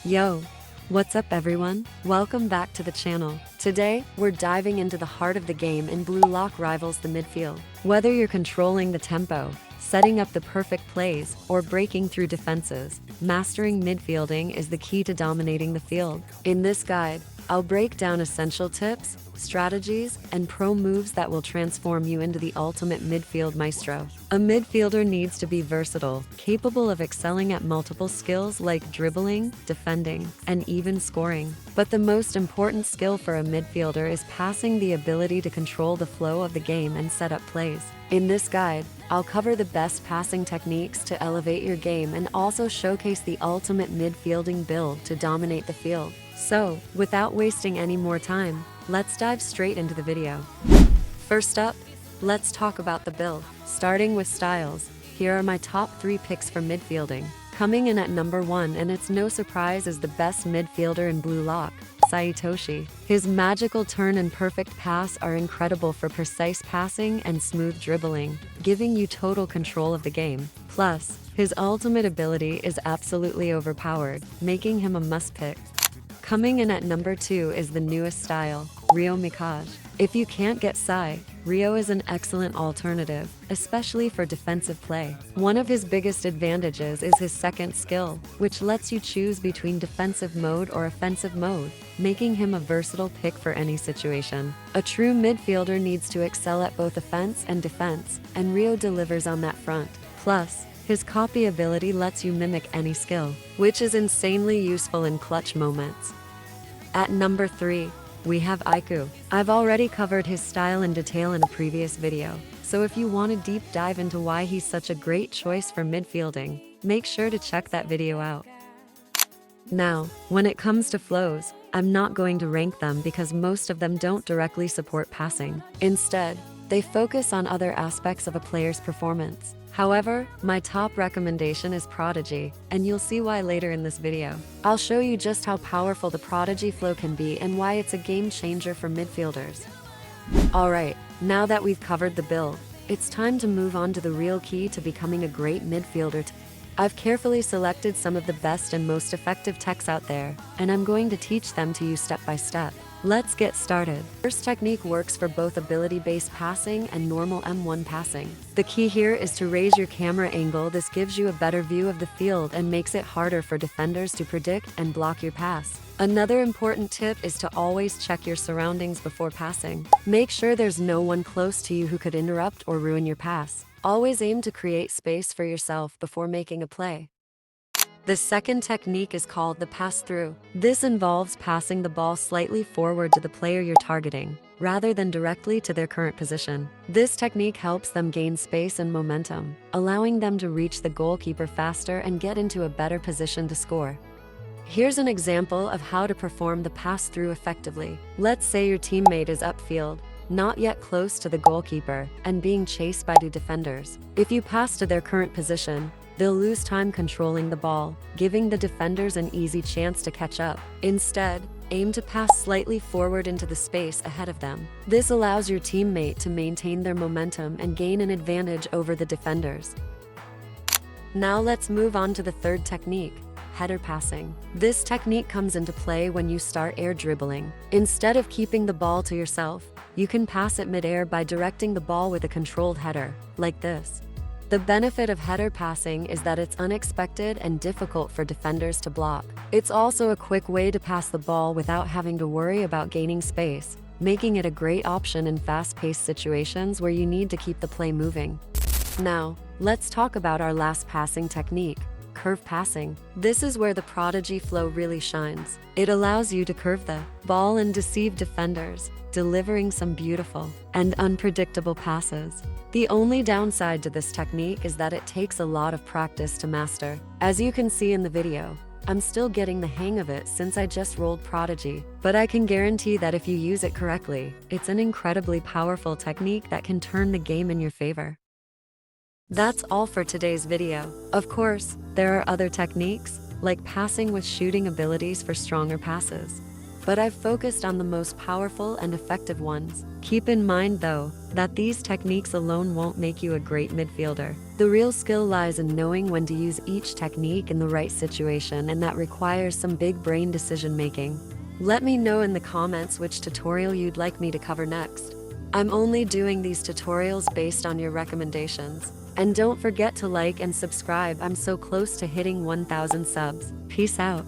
Yo, what's up everyone? Welcome back to the channel. Today, we're diving into the heart of the game in Blue Lock rivals the midfield. Whether you're controlling the tempo, setting up the perfect plays, or breaking through defenses, mastering midfielding is the key to dominating the field. In this guide, I'll break down essential tips, strategies, and pro moves that will transform you into the ultimate midfield maestro. A midfielder needs to be versatile, capable of excelling at multiple skills like dribbling, defending, and even scoring. But the most important skill for a midfielder is passing, the ability to control the flow of the game and set up plays. In this guide, I'll cover the best passing techniques to elevate your game and also showcase the ultimate midfielding build to dominate the field. So, without wasting any more time, let's dive straight into the video. First up, let's talk about the build. Starting with styles, here are my top 3 picks for midfielding. Coming in at number 1, and it's no surprise, is the best midfielder in Blue Lock, Saitoshi. His magical turn and perfect pass are incredible for precise passing and smooth dribbling, giving you total control of the game. Plus, his ultimate ability is absolutely overpowered, making him a must-pick. Coming in at number 2 is the newest style, Ryo Mikage. If you can't get Sai, Ryo is an excellent alternative, especially for defensive play. One of his biggest advantages is his second skill, which lets you choose between defensive mode or offensive mode, making him a versatile pick for any situation. A true midfielder needs to excel at both offense and defense, and Ryo delivers on that front. Plus, his copy ability lets you mimic any skill, which is insanely useful in clutch moments. At number 3, we have Aiku. I've already covered his style in detail in a previous video, so if you want a deep dive into why he's such a great choice for midfielding, make sure to check that video out. Now, when it comes to flows, I'm not going to rank them because most of them don't directly support passing. Instead, they focus on other aspects of a player's performance. However, my top recommendation is Prodigy, and you'll see why later in this video. I'll show you just how powerful the Prodigy flow can be and why it's a game changer for midfielders. Alright, now that we've covered the build, it's time to move on to the real key to becoming a great midfielder. I've carefully selected some of the best and most effective techs out there, and I'm going to teach them to you step by step. Let's get started. First technique works for both ability-based passing and normal M1 passing. The key here is to raise your camera angle. This gives you a better view of the field and makes it harder for defenders to predict and block your pass. Another important tip is to always check your surroundings before passing. Make sure there's no one close to you who could interrupt or ruin your pass. Always aim to create space for yourself before making a play. The second technique is called the pass-through. This involves passing the ball slightly forward to the player you're targeting, rather than directly to their current position. This technique helps them gain space and momentum, allowing them to reach the goalkeeper faster and get into a better position to score. Here's an example of how to perform the pass-through effectively. Let's say your teammate is upfield, not yet close to the goalkeeper, and being chased by 2 defenders. If you pass to their current position, they'll lose time controlling the ball, giving the defenders an easy chance to catch up. Instead, aim to pass slightly forward into the space ahead of them. This allows your teammate to maintain their momentum and gain an advantage over the defenders. Now let's move on to the third technique, header passing. This technique comes into play when you start air dribbling. Instead of keeping the ball to yourself, you can pass it mid-air by directing the ball with a controlled header, like this. The benefit of header passing is that it's unexpected and difficult for defenders to block. It's also a quick way to pass the ball without having to worry about gaining space, making it a great option in fast-paced situations where you need to keep the play moving. Now, let's talk about our last passing technique, curve passing. This is where the Prodigy flow really shines. It allows you to curve the ball and deceive defenders, delivering some beautiful and unpredictable passes. The only downside to this technique is that it takes a lot of practice to master. As you can see in the video, I'm still getting the hang of it since I just rolled Prodigy, but I can guarantee that if you use it correctly, it's an incredibly powerful technique that can turn the game in your favor. That's all for today's video. Of course, there are other techniques, like passing with shooting abilities for stronger passes. but I've focused on the most powerful and effective ones. Keep in mind, though, that these techniques alone won't make you a great midfielder. The real skill lies in knowing when to use each technique in the right situation, and that requires some big brain decision making. Let me know in the comments which tutorial you'd like me to cover next. I'm only doing these tutorials based on your recommendations. And don't forget to like and subscribe. I'm so close to hitting 1,000 subs. Peace out.